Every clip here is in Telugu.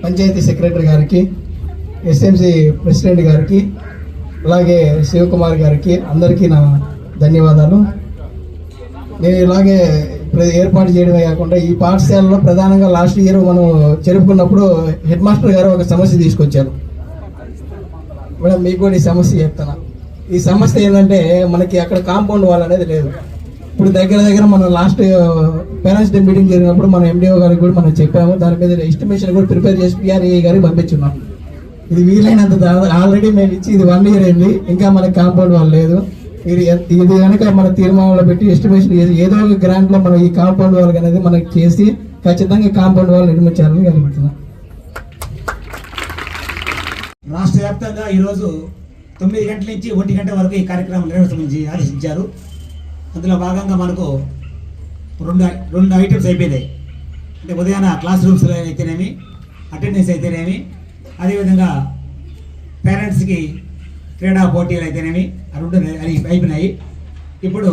పంచాయతీ సెక్రటరీ గారికి, ఎస్ఎంసి ప్రెసిడెంట్ గారికి, అలాగే శివకుమార్ గారికి అందరికీ నా ధన్యవాదాలు. నేను ఇలాగే ఏర్పాటు చేయడమే కాకుండా ఈ పాఠశాలలో ప్రధానంగా లాస్ట్ ఇయర్ మనం జరుపుకున్నప్పుడు హెడ్ మాస్టర్ గారు ఒక సమస్య తీసుకొచ్చారు. మేడం మీకు కూడా ఈ సమస్య చెప్తాను. ఈ సమస్య ఏంటంటే మనకి అక్కడ కాంపౌండ్ వాల్ అనేది లేదు. ఇప్పుడు దగ్గర మనం లాస్ట్ పేరెంట్స్ డే మీటింగ్ జరిగినప్పుడు మనం ఎండిఓ గారికి కూడా మనం చెప్పాము. దాని మీద ఎస్టిమేషన్ కూడా ప్రిపేర్ చేసి పిఆర్ఏ గారికి పంపించున్నాం. ఇది వీలైనంత ఆల్రెడీ మేము ఇచ్చి ఇది 1 year అయింది, ఇంకా మనకి కాంపౌండ్ వాల్ లేదు. ఇది కనుక మన తీర్మానంలో పెట్టి ఎస్టిమేషన్ చేసి ఏదో ఒక గ్రాంట్ లో మనం ఈ కాంపౌండ్ వాల్ అనేది మనకి చేసి ఖచ్చితంగా కాంపౌండ్ వాల్ నిర్మించాలని కనిపెడుతున్నాం. రాష్ట్ర వ్యాప్తంగా ఈరోజు 9 గంటల నుంచి 1 గంట వరకు ఈ కార్యక్రమం నిర్వహించమని ఆదేశించారు. అందులో భాగంగా మనకు రెండు ఐటమ్స్ అయిపోయినాయి. అంటే ఉదయాన క్లాస్ రూమ్స్లో అయితేనేమి, అటెండెన్స్ అయితేనేమి, అదేవిధంగా పేరెంట్స్కి క్రీడా పోటీలు అయితేనేమి, ఆ 2 అయిపోయినాయి. ఇప్పుడు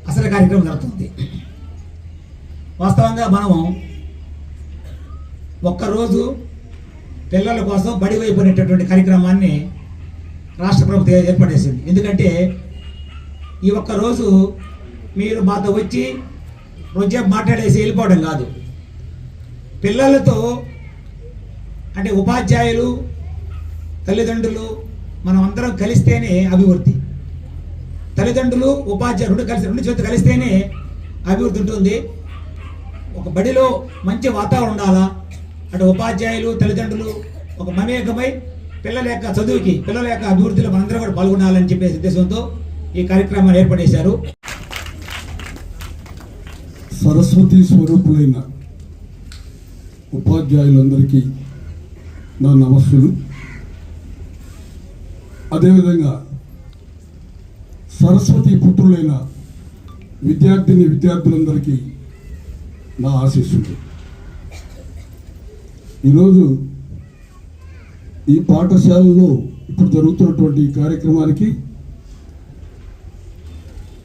అసలు కార్యక్రమం జరుగుతుంది. వాస్తవంగా మనము ఒక్కరోజు పిల్లల కోసం బడి వైపు అనేటటువంటి కార్యక్రమాన్ని రాష్ట్ర ప్రభుత్వం ఏర్పాటు చేసింది. ఎందుకంటే ఈ ఒక్కరోజు మీరు మాతో వచ్చి రోజే మాట్లాడేసి వెళ్ళిపోవడం కాదు. పిల్లలతో అంటే ఉపాధ్యాయులు, తల్లిదండ్రులు మనం అందరం కలిస్తేనే అభివృద్ధి. తల్లిదండ్రులు, ఉపాధ్యాయులు రెండు చేతులు కలిస్తేనే అభివృద్ధి ఉంటుంది. ఒక బడిలో మంచి వాతావరణం ఉండాలా. అటు ఉపాధ్యాయులు, తల్లిదండ్రులు ఒక మమేకమై పిల్లల యొక్క చదువుకి, పిల్లల యొక్క అభివృద్ధిలో మనందరం కూడా పాల్గొనాలని చెప్పే ఉద్దేశంతో ఈ కార్యక్రమాన్ని ఏర్పాటు చేశారు. సరస్వతి స్వరూపులైన ఉపాధ్యాయులందరికీ నా నమస్సులు. అదేవిధంగా సరస్వతి పుత్రులైన విద్యార్థులందరికీ నా ఆశీస్సులు. ఈరోజు ఈ పాఠశాలలో ఇప్పుడు జరుగుతున్నటువంటి ఈ కార్యక్రమానికి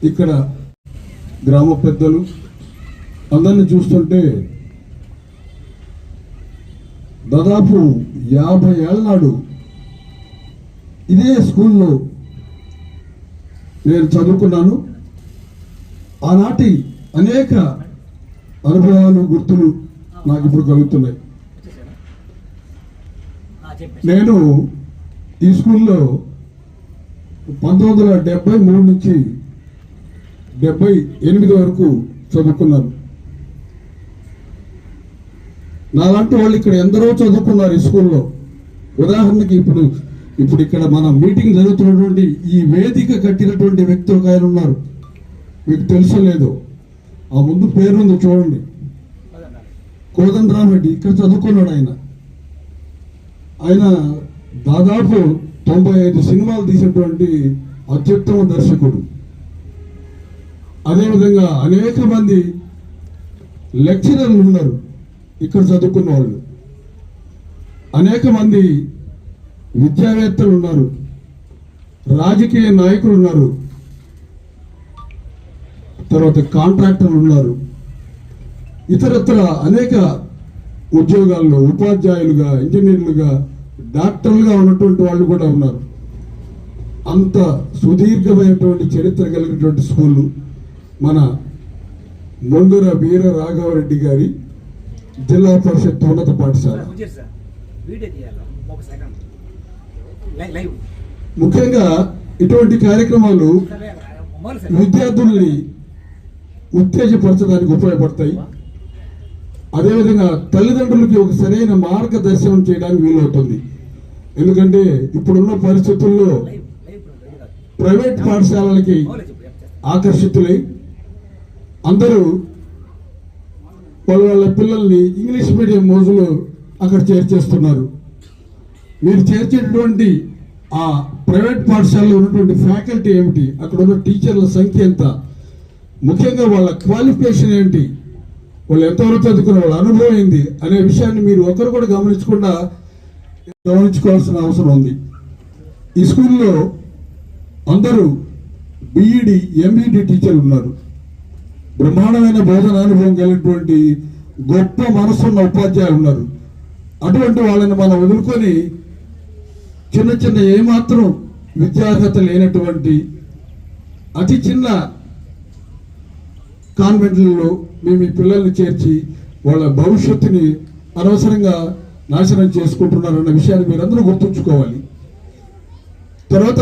ఇక్కడ గ్రామ పెద్దలు అందరిని చూస్తుంటే దాదాపు 50 ఏళ్ళ నాడు ఇదే స్కూల్లో నేను చదువుకున్నాను. ఆనాటి అనేక అనుభవాలు, గుర్తులు నాకు ఇప్పుడు కలుగుతున్నాయి. నేను ఈ స్కూల్లో 1973 నుంచి 78 వరకు చదువుకున్నాను. నాలాంటి వాళ్ళు ఇక్కడ ఎందరో చదువుకున్నారు ఈ స్కూల్లో. ఉదాహరణకి ఇప్పుడు ఇక్కడ మన మీటింగ్ జరుగుతున్నటువంటి ఈ వేదిక కట్టినటువంటి వ్యక్తి ఒక ఆయన ఉన్నారు, మీకు తెలుసో లేదో. ఆ ముందు పేరుంది చూడండి, కోదండరామరెడ్డి. ఇక్కడ చదువుకున్నాడు ఆయన దాదాపు 95 సినిమాలు తీసినటువంటి అత్యుత్తమ దర్శకుడు. అదేవిధంగా అనేక మంది లెక్చరర్లు ఉన్నారు ఇక్కడ చదువుకున్న వాళ్ళు. అనేక మంది విద్యావేత్తలు ఉన్నారు, రాజకీయ నాయకులు ఉన్నారు, తర్వాత కాంట్రాక్టర్లు ఉన్నారు, ఇతరత్ర అనేక ఉద్యోగాల్లో ఉపాధ్యాయులుగా, ఇంజనీర్లుగా, డాక్టర్లుగా ఉన్నటువంటి వాళ్ళు కూడా ఉన్నారు. అంత సుదీర్ఘమైనటువంటి చరిత్ర కలిగినటువంటి స్కూలు మన మొండూర వీర రాఘవరెడ్డి గారి జిల్లా పరిషత్ ఉన్నత పాఠశాల. ముఖ్యంగా ఇటువంటి కార్యక్రమాలు విద్యార్థుల్ని ఉత్తేజపరచడానికి ఉపయోగపడతాయి. అదేవిధంగా తల్లిదండ్రులకి ఒక సరైన మార్గదర్శనం చేయడానికి వీలవుతుంది. ఎందుకంటే ఇప్పుడున్న పరిస్థితుల్లో ప్రైవేట్ పాఠశాలలకి ఆకర్షితులై అందరూ వాళ్ళ పిల్లల్ని ఇంగ్లీష్ మీడియం మోజులో అక్కడ చేర్చేస్తున్నారు. మీరు చేర్చేటటువంటి ఆ ప్రైవేట్ పాఠశాలలో ఉన్నటువంటి ఫ్యాకల్టీ ఏమిటి, అక్కడ ఉన్న టీచర్ల సంఖ్య ఎంత, ముఖ్యంగా వాళ్ళ క్వాలిఫికేషన్ ఏంటి, వాళ్ళు ఎంతవరకు చదువుకున్న వాళ్ళ అనుభవం ఏంది అనే విషయాన్ని మీరు ఒకరు కూడా గమనించుకోవాల్సిన అవసరం ఉంది. ఈ స్కూల్లో అందరూ బీఈడి ఎంఈడి టీచర్లు ఉన్నారు. బ్రహ్మాండమైన బోధన అనుభవం కలిగినటువంటి గొప్ప మనసున్న ఉపాధ్యాయులు ఉన్నారు. అటువంటి వాళ్ళని మనం వదులుకొని చిన్న చిన్న ఏమాత్రం విద్యార్హత లేనటువంటి అతి చిన్న కాన్వెంట్లలో మేము ఈ పిల్లల్ని చేర్చి వాళ్ళ భవిష్యత్తుని అనవసరంగా నాశనం చేసుకుంటున్నారన్న విషయాన్ని మీరందరూ గుర్తుంచుకోవాలి. తర్వాత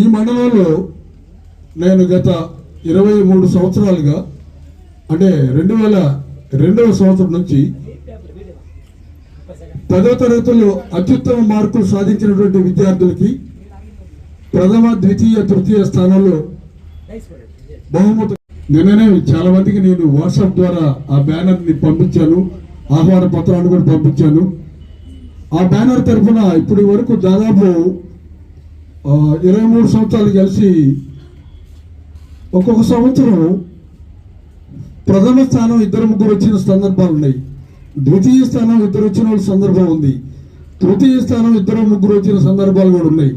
ఈ మండలంలో నేను గత 23 సంవత్సరాలుగా అంటే 2002వ సంవత్సరం నుంచి 10వ తరగతుల్లో అత్యుత్తమ మార్కులు సాధించినటువంటి విద్యార్థులకి ప్రథమ, ద్వితీయ, తృతీయ స్థానంలో బహుమతి. నిన్ననే చాలా మందికి నేను వాట్సాప్ ద్వారా ఆ బ్యానర్ని పంపించాను, ఆహ్వాన పత్రాన్ని కూడా పంపించాను. ఆ బ్యానర్ తరఫున ఇప్పటి వరకు దాదాపు 23 సంవత్సరాలు కలిసి ఒక్కొక్క సంవత్సరం ప్రథమ స్థానం 2-3 వచ్చిన సందర్భాలు ఉన్నాయి, ద్వితీయ స్థానం 2 వచ్చిన వాళ్ళ సందర్భం ఉంది, తృతీయ స్థానం 2-3 వచ్చిన సందర్భాలు కూడా ఉన్నాయి.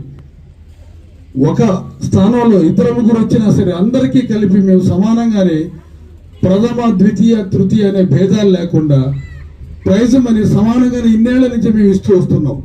ఒక స్థానంలో 2-3 వచ్చినా సరే అందరికీ కలిపి మేము సమానంగానే ప్రథమ, ద్వితీయ, తృతీయ అనే భేదాలు లేకుండా ప్రైజ్ మనీ సమానంగానే ఇన్నేళ్ల నుంచి మేము ఇస్తూ వస్తున్నాం.